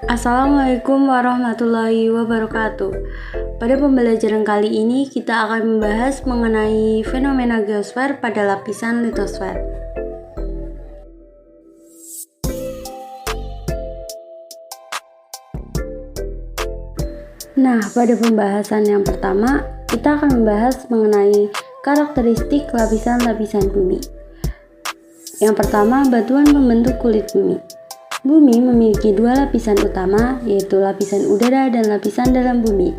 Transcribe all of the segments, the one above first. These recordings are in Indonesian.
Assalamualaikum warahmatullahi wabarakatuh. Pada pembelajaran kali ini kita akan membahas mengenai fenomena geosfer pada lapisan litosfer. Nah, pada pembahasan yang pertama, kita akan membahas mengenai karakteristik lapisan-lapisan bumi. Yang pertama, batuan pembentuk kulit bumi. Bumi memiliki dua lapisan utama, yaitu lapisan udara dan lapisan dalam bumi.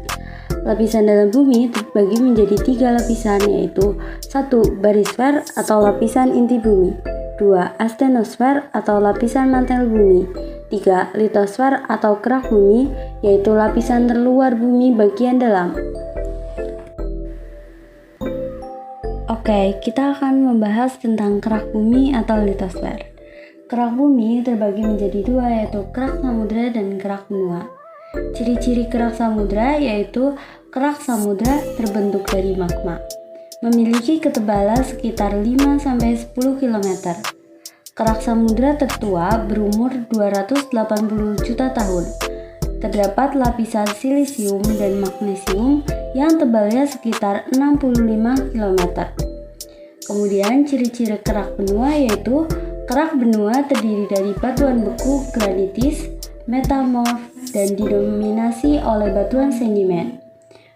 Lapisan dalam bumi terbagi menjadi tiga lapisan, yaitu 1. Barisfer atau lapisan inti bumi, 2. Astenosfer atau lapisan mantel bumi, 3. Litosfer atau kerak bumi, yaitu lapisan terluar bumi bagian dalam. Oke, kita akan membahas tentang kerak bumi atau litosfer. Kerak bumi terbagi menjadi dua, yaitu kerak samudra dan kerak benua. Ciri-ciri kerak samudra yaitu kerak samudra terbentuk dari magma, memiliki ketebalan sekitar 5-10 km. Kerak samudra tertua berumur 280 juta tahun. Terdapat lapisan silisium dan magnesium yang tebalnya sekitar 65 km. Kemudian ciri-ciri kerak benua yaitu kerak benua terdiri dari batuan beku granitis, metamorf, dan didominasi oleh batuan sedimen.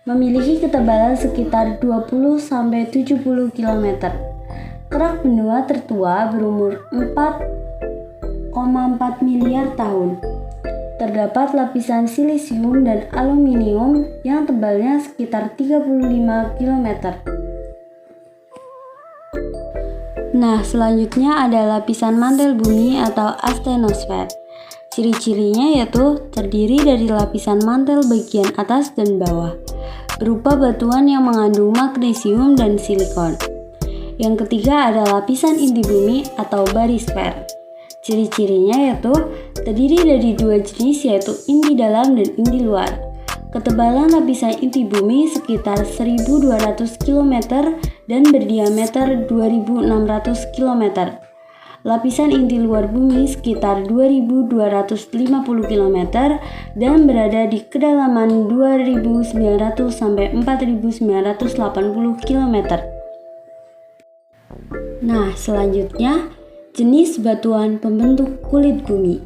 Memiliki ketebalan sekitar 20-70 km. Kerak benua tertua berumur 4,4 miliar tahun. Terdapat lapisan silisium dan aluminium yang tebalnya sekitar 35 km. Nah, selanjutnya ada lapisan mantel bumi atau astenosfer. Ciri-cirinya yaitu terdiri dari lapisan mantel bagian atas dan bawah, berupa batuan yang mengandung magnesium dan silikon. Yang ketiga ada lapisan inti bumi atau barisfer. Ciri-cirinya yaitu terdiri dari dua jenis, yaitu inti dalam dan inti luar. Ketebalan lapisan inti bumi sekitar 1200 km dan berdiameter 2600 km. Lapisan inti luar bumi sekitar 2250 km dan berada di kedalaman 2900 sampai 4980 km. Nah, selanjutnya jenis batuan pembentuk kulit bumi.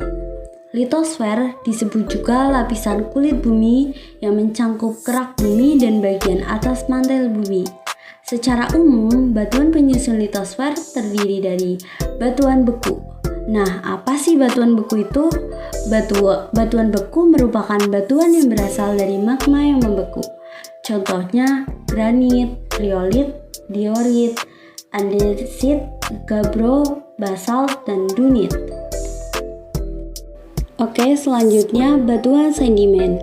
Litosfer disebut juga lapisan kulit bumi yang mencangkup kerak bumi dan bagian atas mantel bumi. Secara umum, batuan penyusun litosfer terdiri dari batuan beku. Nah, apa sih batuan beku itu? Batuan beku merupakan batuan yang berasal dari magma yang membeku. Contohnya granit, riolit, diorit, andesit, gabbro, basalt, dan dunit. Oke, selanjutnya batuan sedimen.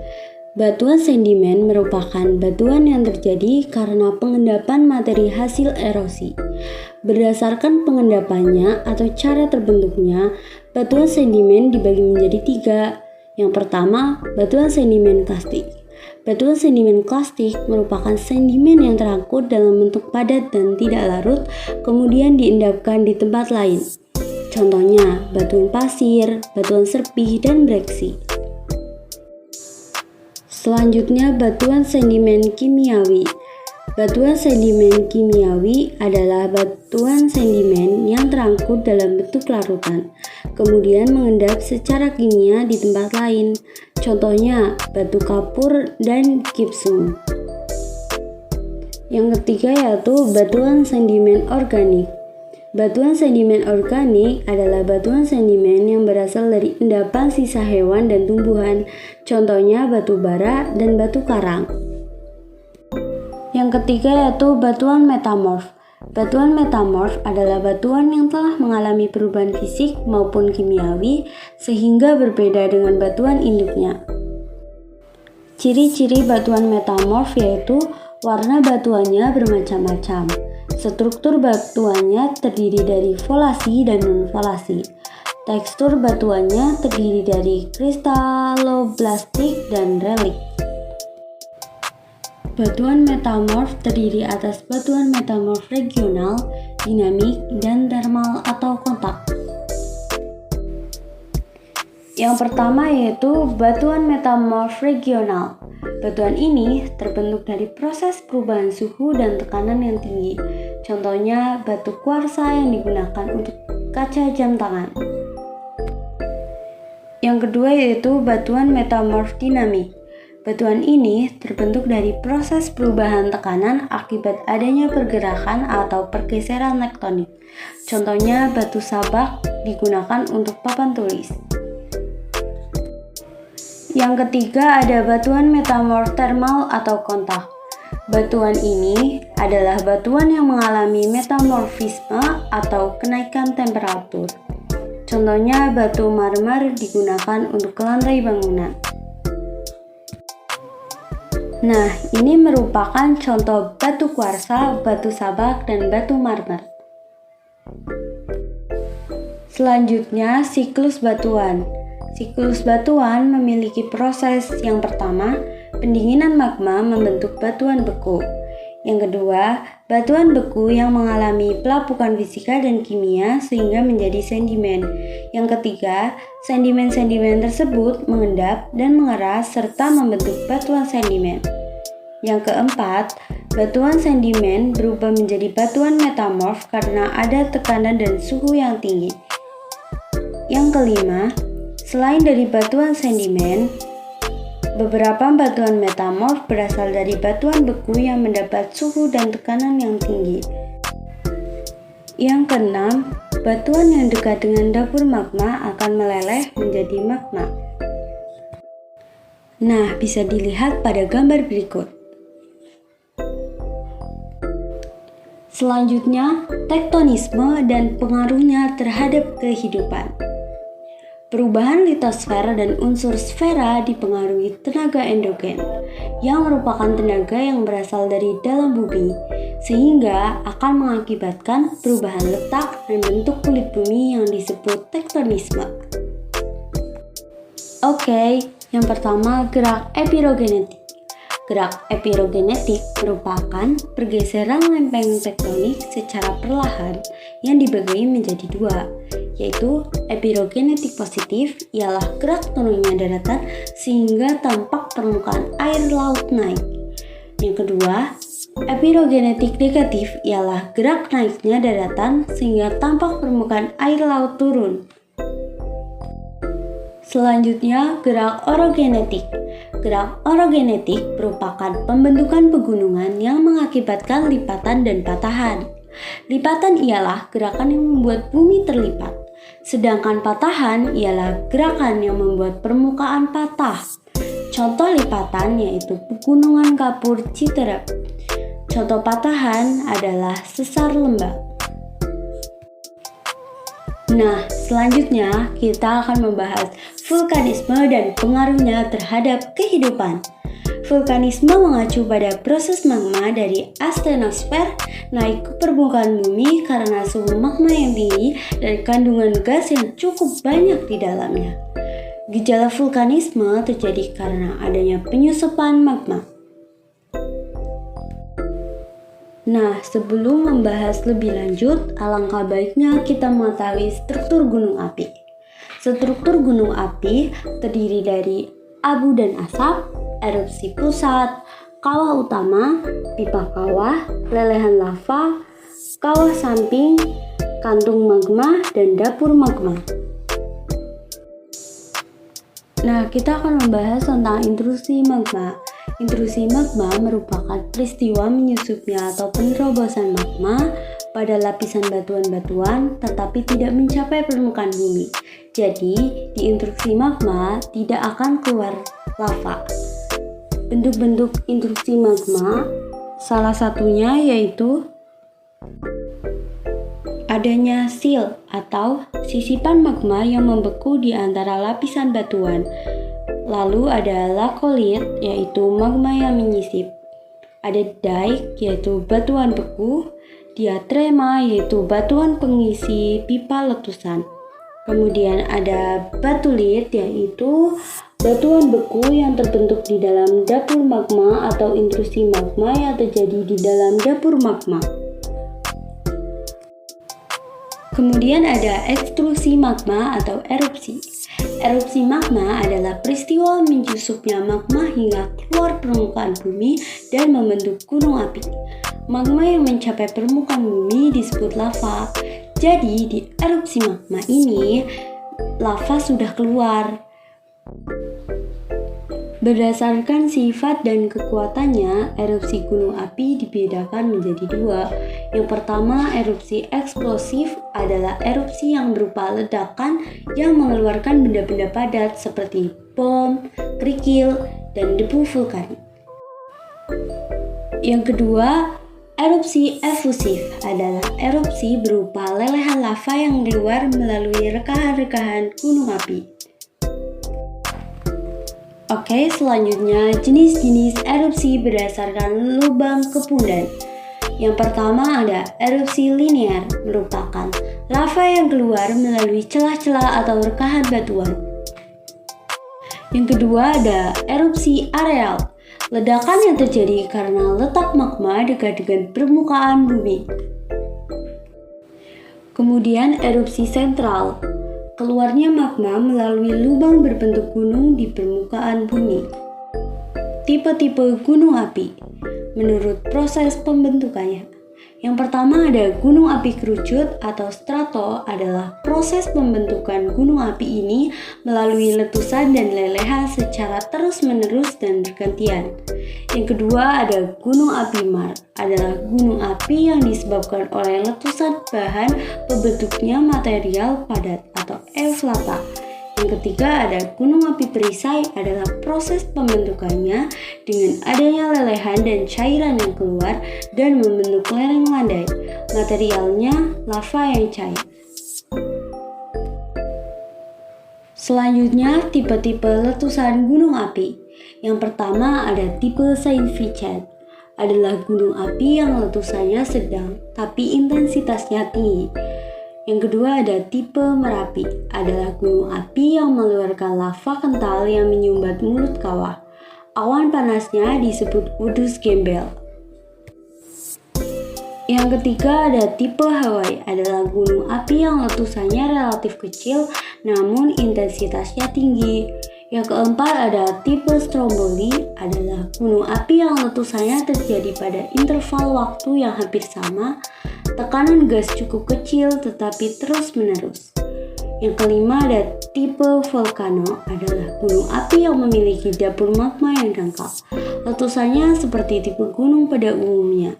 Batuan sedimen merupakan batuan yang terjadi karena pengendapan materi hasil erosi. Berdasarkan pengendapannya atau cara terbentuknya, batuan sedimen dibagi menjadi tiga. Yang pertama, batuan sedimen kastik. Batuan sedimen kastik merupakan sedimen yang terangkut dalam bentuk padat dan tidak larut, kemudian diendapkan di tempat lain. Contohnya batuan pasir, batuan serpih, dan breksi. Selanjutnya batuan sedimen kimiawi. Batuan sedimen kimiawi adalah batuan sedimen yang terangkut dalam bentuk larutan, kemudian mengendap secara kimia di tempat lain. Contohnya batu kapur dan gipsum. Yang ketiga yaitu batuan sedimen organik. Batuan sedimen organik adalah batuan sedimen yang berasal dari endapan sisa hewan dan tumbuhan, contohnya batu bara dan batu karang. Yang ketiga yaitu batuan metamorf. Batuan metamorf adalah batuan yang telah mengalami perubahan fisik maupun kimiawi sehingga berbeda dengan batuan induknya. Ciri-ciri batuan metamorf yaitu warna batuannya bermacam-macam. Struktur batuannya terdiri dari volasi dan non-volasi. Tekstur batuannya terdiri dari kristaloblastik dan relik. Batuan metamorf terdiri atas batuan metamorf regional, dinamik, dan termal atau kontak. Yang pertama yaitu batuan metamorf regional. Batuan ini terbentuk dari proses perubahan suhu dan tekanan yang tinggi. Contohnya batu kuarsa yang digunakan untuk kaca jam tangan. Yang kedua yaitu batuan metamorf dinamik. Batuan ini terbentuk dari proses perubahan tekanan akibat adanya pergerakan atau pergeseran tektonik. Contohnya batu sabak digunakan untuk papan tulis. Yang ketiga ada batuan metamorf thermal atau kontak. Batuan ini adalah batuan yang mengalami metamorfisme atau kenaikan temperatur. Contohnya batu marmer digunakan untuk lantai bangunan. Nah, ini merupakan contoh batu kuarsa, batu sabak, dan batu marmer. Selanjutnya, siklus batuan. Siklus batuan memiliki proses yang pertama, pendinginan magma membentuk batuan beku. Yang kedua, batuan beku yang mengalami pelapukan fisika dan kimia sehingga menjadi sedimen. Yang ketiga, sedimen-sedimen tersebut mengendap dan mengeras serta membentuk batuan sedimen. Yang keempat, batuan sedimen berubah menjadi batuan metamorf karena ada tekanan dan suhu yang tinggi. Yang kelima, selain dari batuan sedimen, beberapa batuan metamorf berasal dari batuan beku yang mendapat suhu dan tekanan yang tinggi. Yang keenam, batuan yang dekat dengan dapur magma akan meleleh menjadi magma. Nah, bisa dilihat pada gambar berikut. Selanjutnya, tektonisme dan pengaruhnya terhadap kehidupan. Perubahan litosfer dan unsur sfera dipengaruhi tenaga endogen, yang merupakan tenaga yang berasal dari dalam bumi, sehingga akan mengakibatkan perubahan letak dan bentuk kulit bumi yang disebut tektonisme. Oke, yang pertama gerak epirogenetik. Gerak epirogenetik merupakan pergeseran lempeng tektonik secara perlahan yang dibagi menjadi dua, yaitu epirogenetik positif ialah gerak turunnya daratan sehingga tampak permukaan air laut naik. Yang kedua, epirogenetik negatif ialah gerak naiknya daratan sehingga tampak permukaan air laut turun. Selanjutnya, gerak orogenetik. Gerak orogenetik merupakan pembentukan pegunungan yang mengakibatkan lipatan dan patahan. Lipatan ialah gerakan yang membuat bumi terlipat, sedangkan patahan ialah gerakan yang membuat permukaan patah. Contoh lipatan yaitu pegunungan kapur Citerep. Contoh patahan adalah sesar lembah. Nah, selanjutnya kita akan membahas vulkanisme dan pengaruhnya terhadap kehidupan. Vulkanisme mengacu pada proses magma dari astenosfer naik ke permukaan bumi karena suhu magma yang tinggi dan kandungan gas yang cukup banyak di dalamnya. Gejala vulkanisme terjadi karena adanya penyusupan magma. Nah, sebelum membahas lebih lanjut, alangkah baiknya kita mengetahui struktur gunung api. Struktur gunung api terdiri dari abu dan asap, erupsi pusat, kawah utama, pipa kawah, lelehan lava, kawah samping, kantung magma, dan dapur magma. Nah, kita akan membahas tentang intrusi magma. Intrusi magma merupakan peristiwa menyusupnya atau penerobosan magma pada lapisan batuan-batuan tetapi tidak mencapai permukaan bumi. Jadi, di intrusi magma tidak akan keluar lava. Bentuk-bentuk intrusi magma salah satunya yaitu adanya seal atau sisipan magma yang membeku di antara lapisan batuan. Lalu ada lakolit yaitu magma yang menyisip. Ada dike yaitu batuan beku, diatrema yaitu batuan pengisi pipa letusan. Kemudian ada batulit yaitu batuan beku yang terbentuk di dalam dapur magma atau intrusi magma yang terjadi di dalam dapur magma. Kemudian ada ekstrusi magma atau erupsi. Erupsi magma adalah peristiwa menyusupnya magma hingga keluar permukaan bumi dan membentuk gunung api. Magma yang mencapai permukaan bumi disebut lava. Jadi di erupsi magma ini, lava sudah keluar. Berdasarkan sifat dan kekuatannya, erupsi gunung api dibedakan menjadi dua. Yang pertama, erupsi eksplosif adalah erupsi yang berupa ledakan yang mengeluarkan benda-benda padat seperti bom, kerikil, dan debu vulkanik. Yang kedua, erupsi efusif adalah erupsi berupa lelehan lava yang keluar melalui rekahan-rekahan gunung api. Oke, selanjutnya jenis-jenis erupsi berdasarkan lubang kepundan. Yang pertama ada erupsi linear, merupakan lava yang keluar melalui celah-celah atau rekahan batuan. Yang kedua ada erupsi areal, ledakan yang terjadi karena letak magma dekat dengan permukaan bumi. Kemudian erupsi sentral, keluarnya magma melalui lubang berbentuk gunung di permukaan bumi. Tipe-tipe gunung api menurut proses pembentukannya. Yang pertama ada gunung api kerucut atau strato, adalah proses pembentukan gunung api ini melalui letusan dan lelehan secara terus-menerus dan bergantian. Yang kedua ada gunung api mar, adalah gunung api yang disebabkan oleh letusan bahan pembentuknya material padat atau evlata. Yang ketiga ada gunung api perisai, adalah proses pembentukannya dengan adanya lelehan dan cairan yang keluar dan membentuk lereng landai. Materialnya lava yang cair. Selanjutnya tipe-tipe letusan gunung api. Yang pertama ada tipe Saint Vincent, adalah gunung api yang letusannya sedang tapi intensitasnya tinggi. Yang kedua ada tipe Merapi, adalah gunung api yang mengeluarkan lava kental yang menyumbat mulut kawah. Awan panasnya disebut udus gembel. Yang ketiga ada tipe Hawaii, adalah gunung api yang letusannya relatif kecil namun intensitasnya tinggi. Yang keempat ada tipe Stromboli, adalah gunung api yang letusannya terjadi pada interval waktu yang hampir sama. Tekanan gas cukup kecil tetapi terus-menerus. Yang kelima ada tipe Volcano, adalah gunung api yang memiliki dapur magma yang dangkal. Letusannya seperti tipe gunung pada umumnya.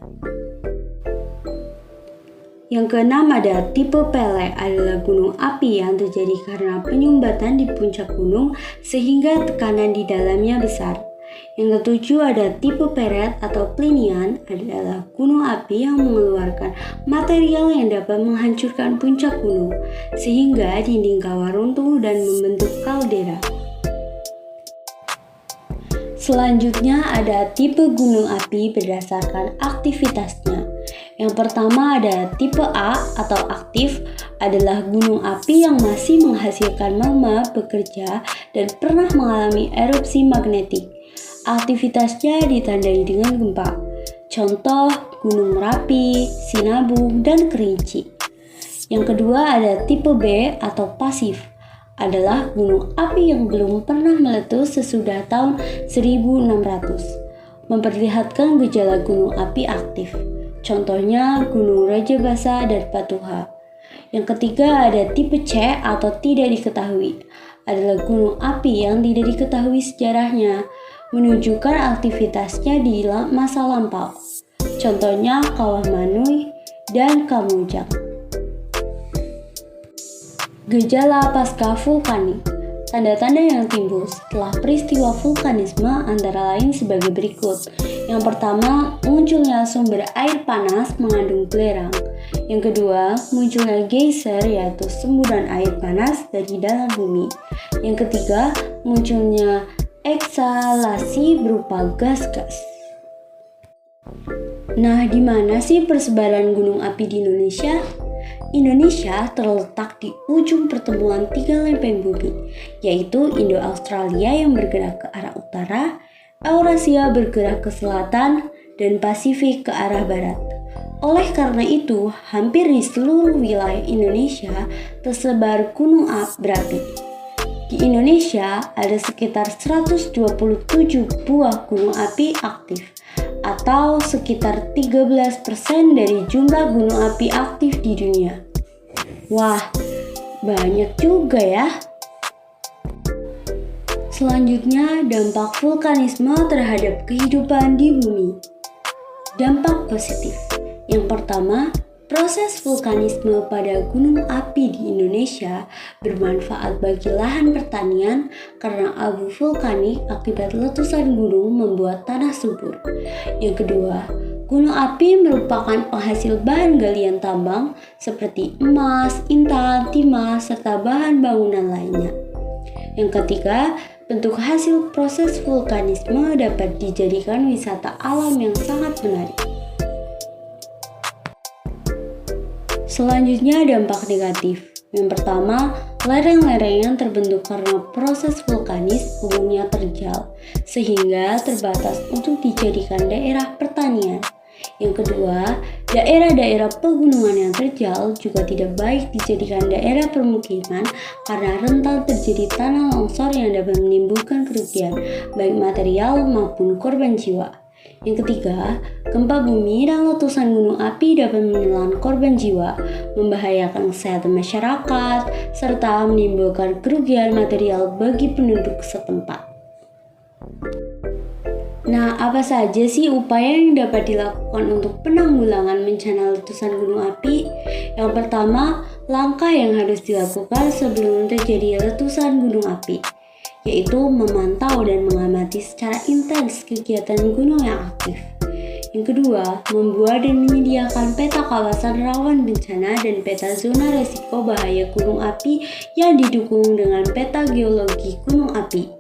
Yang keenam ada tipe Pele, adalah gunung api yang terjadi karena penyumbatan di puncak gunung sehingga tekanan di dalamnya besar. Yang ketujuh ada tipe Peret atau Plinian, adalah gunung api yang mengeluarkan material yang dapat menghancurkan puncak gunung sehingga dinding kawah runtuh dan membentuk kaldera. Selanjutnya ada tipe gunung api berdasarkan aktivitasnya. Yang pertama ada tipe A atau aktif, adalah gunung api yang masih menghasilkan magma bekerja dan pernah mengalami erupsi magnetik. Aktivitasnya ditandai dengan gempa. Contoh Gunung Merapi, Sinabung, dan Kerinci. Yang kedua ada tipe B atau pasif, adalah gunung api yang belum pernah meletus sesudah tahun 1600. Memperlihatkan gejala gunung api aktif. Contohnya Gunung Rajabasa dan Patuha. Yang ketiga ada tipe C atau tidak diketahui, adalah gunung api yang tidak diketahui sejarahnya, menunjukkan aktivitasnya di masa lampau. Contohnya Kawah Manui dan Kamojang. Gejala pasca vulkanik. Tanda-tanda yang timbul setelah peristiwa vulkanisme antara lain sebagai berikut. Yang pertama, munculnya sumber air panas mengandung belerang. Yang kedua, munculnya geyser yaitu semburan air panas dari dalam bumi. Yang ketiga, munculnya eksalasi berupa gas-gas. Nah, di mana sih persebaran gunung api di Indonesia? Indonesia terletak di ujung pertemuan 3 lempeng bumi, yaitu Indo-Australia yang bergerak ke arah utara, Eurasia bergerak ke selatan, dan Pasifik ke arah barat. Oleh karena itu, hampir di seluruh wilayah Indonesia tersebar gunung berapi. Di Indonesia ada sekitar 127 buah gunung api aktif, atau sekitar 13% dari jumlah gunung api aktif di dunia. Wah, banyak juga ya. Selanjutnya, dampak vulkanisme terhadap kehidupan di bumi. Dampak positif. Yang pertama, proses vulkanisme pada gunung api di Indonesia bermanfaat bagi lahan pertanian karena abu vulkanik akibat letusan gunung membuat tanah subur. Yang kedua, gunung api merupakan penghasil bahan galian tambang seperti emas, intan, timah, serta bahan bangunan lainnya. Yang ketiga, bentuk hasil proses vulkanisme dapat dijadikan wisata alam yang sangat menarik. Selanjutnya, dampak negatif. Yang pertama, lereng-lereng yang terbentuk karena proses vulkanis umumnya terjal, sehingga terbatas untuk dijadikan daerah pertanian. Yang kedua, daerah-daerah pegunungan yang terjal juga tidak baik dijadikan daerah permukiman karena rentan terjadi tanah longsor yang dapat menimbulkan kerugian, baik material maupun korban jiwa. Yang ketiga, gempa bumi dan letusan gunung api dapat menelan korban jiwa, membahayakan kesehatan masyarakat, serta menimbulkan kerugian material bagi penduduk setempat. Nah, apa saja sih upaya yang dapat dilakukan untuk penanggulangan bencana letusan gunung api? Yang pertama, langkah yang harus dilakukan sebelum terjadi letusan gunung api, yaitu memantau dan mengamati secara intens kegiatan gunung yang aktif. Yang kedua, membuat dan menyediakan peta kawasan rawan bencana dan peta zona resiko bahaya gunung api yang didukung dengan peta geologi gunung api.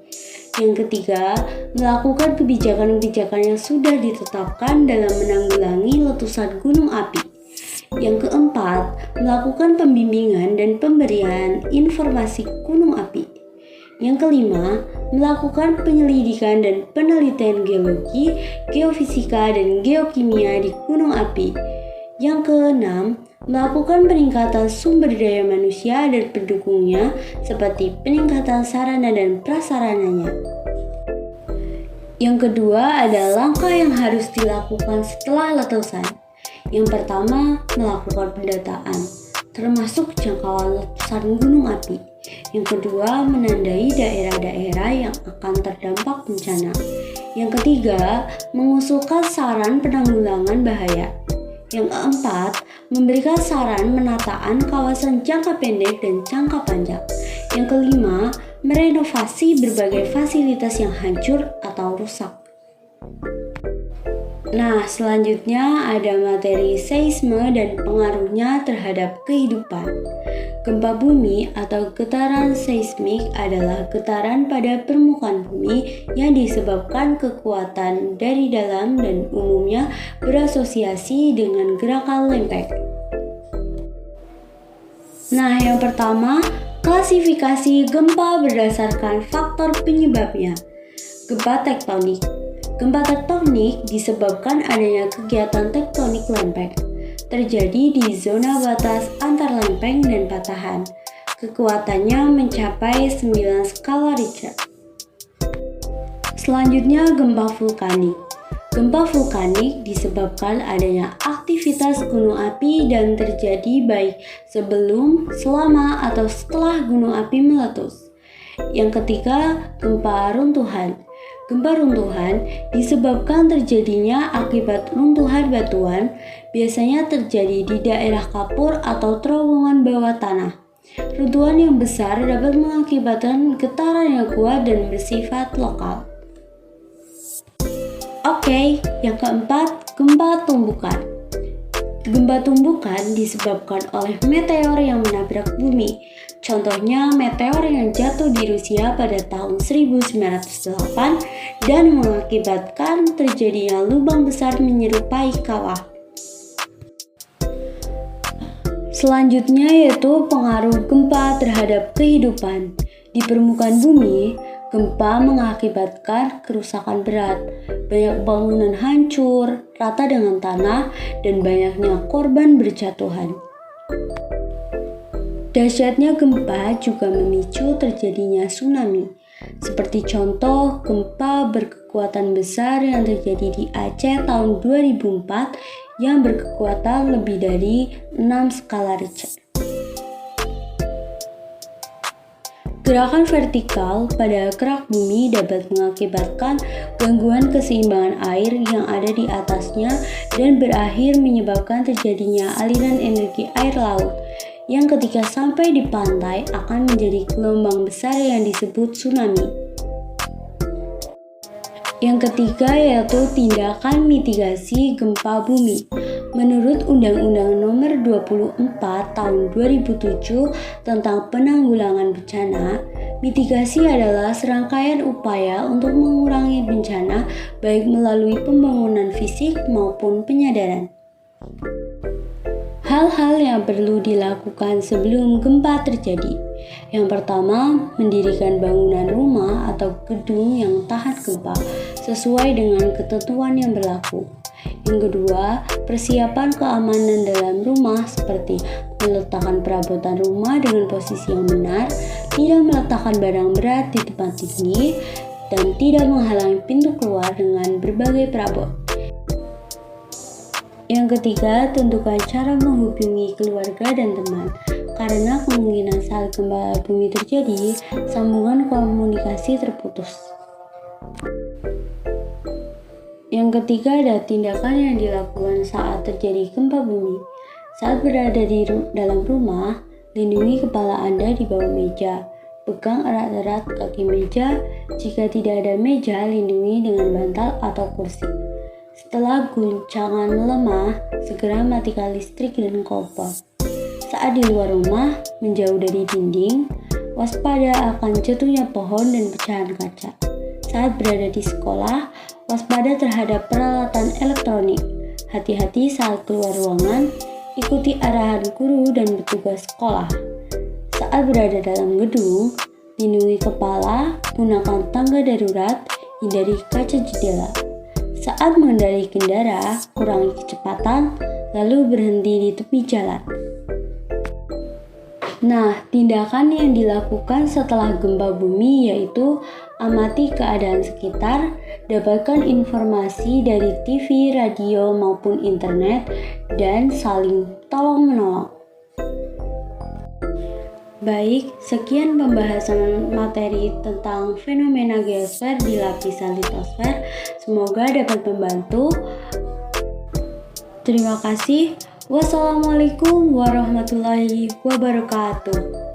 Yang ketiga, melakukan kebijakan-kebijakan yang sudah ditetapkan dalam menanggulangi letusan gunung api. Yang keempat, melakukan pembimbingan dan pemberian informasi gunung api. Yang kelima, melakukan penyelidikan dan penelitian geologi, geofisika, dan geokimia di gunung api. Yang keenam, melakukan peningkatan sumber daya manusia dan pendukungnya seperti peningkatan sarana dan prasarananya. Yang kedua adalah langkah yang harus dilakukan setelah letusan. Yang pertama, melakukan pendataan, termasuk jangkauan letusan gunung api. Yang kedua, menandai daerah-daerah yang akan terdampak bencana. Yang ketiga, mengusulkan saran penanggulangan bahaya. Yang keempat, memberikan saran menataan kawasan jangka pendek dan jangka panjang. Yang kelima, merenovasi berbagai fasilitas yang hancur atau rusak. Nah, selanjutnya ada materi seisme dan pengaruhnya terhadap kehidupan. Gempa bumi atau getaran seismik adalah getaran pada permukaan bumi yang disebabkan kekuatan dari dalam dan umumnya berasosiasi dengan gerakan lempeng. Nah, yang pertama, klasifikasi gempa berdasarkan faktor penyebabnya. Gempa tektonik. Gempa tektonik disebabkan adanya kegiatan tektonik lempeng. Terjadi di zona batas antar lempeng dan patahan. Kekuatannya mencapai 9 skala Richter. Selanjutnya, gempa vulkanik. Gempa vulkanik disebabkan adanya aktivitas gunung api dan terjadi baik sebelum, selama, atau setelah gunung api meletus. Yang ketiga, gempa runtuhan. Gempa runtuhan disebabkan terjadinya akibat runtuhan batuan, biasanya terjadi di daerah kapur atau terowongan bawah tanah. Runtuhan yang besar dapat mengakibatkan getaran yang kuat dan bersifat lokal. Oke, yang keempat, gempa tumbukan. Gempa tumbukan disebabkan oleh meteor yang menabrak bumi. Contohnya meteor yang jatuh di Rusia pada tahun 1908 dan mengakibatkan terjadinya lubang besar menyerupai kawah. Selanjutnya yaitu pengaruh gempa terhadap kehidupan. Di permukaan bumi, gempa mengakibatkan kerusakan berat, banyak bangunan hancur, rata dengan tanah, dan banyaknya korban berjatuhan. Dahsyatnya gempa juga memicu terjadinya tsunami. Seperti contoh gempa berkekuatan besar yang terjadi di Aceh tahun 2004 yang berkekuatan lebih dari 6 skala Richter. Gerakan vertikal pada kerak bumi dapat mengakibatkan gangguan keseimbangan air yang ada di atasnya dan berakhir menyebabkan terjadinya aliran energi air laut yang ketika sampai di pantai akan menjadi gelombang besar yang disebut tsunami. Yang ketiga yaitu tindakan mitigasi gempa bumi. Menurut Undang-Undang Nomor 24 Tahun 2007 tentang Penanggulangan Bencana, mitigasi adalah serangkaian upaya untuk mengurangi bencana baik melalui pembangunan fisik maupun penyadaran. Hal-hal yang perlu dilakukan sebelum gempa terjadi. Yang pertama, mendirikan bangunan rumah atau gedung yang tahan gempa sesuai dengan ketentuan yang berlaku. Yang kedua, persiapan keamanan dalam rumah seperti meletakkan perabotan rumah dengan posisi yang benar, tidak meletakkan barang berat di tempat tinggi, dan tidak menghalangi pintu keluar dengan berbagai perabot. Yang ketiga, tentukan cara menghubungi keluarga dan teman. Karena kemungkinan saat gempa bumi terjadi, sambungan komunikasi terputus. Yang ketiga ada tindakan yang dilakukan saat terjadi gempa bumi. Saat berada di dalam rumah, lindungi kepala Anda di bawah meja. Pegang erat-erat kaki meja. Jika tidak ada meja, lindungi dengan bantal atau kursi. Setelah guncangan melemah, segera matikan listrik dan kompor. Saat di luar rumah, menjauh dari dinding, waspada akan jatuhnya pohon dan pecahan kaca. Saat berada di sekolah, waspada terhadap peralatan elektronik. Hati-hati saat keluar ruangan, ikuti arahan guru dan petugas sekolah. Saat berada dalam gedung, lindungi kepala, gunakan tangga darurat, hindari kaca jendela. Saat mengendarai kendara, kurangi kecepatan, lalu berhenti di tepi jalan. Nah, tindakan yang dilakukan setelah gempa bumi yaitu amati keadaan sekitar, dapatkan informasi dari TV, radio, maupun internet, dan saling tolong-menolong. Baik, sekian pembahasan materi tentang fenomena geosfer di lapisan litosfer. Semoga dapat membantu. Terima kasih. Wassalamualaikum warahmatullahi wabarakatuh.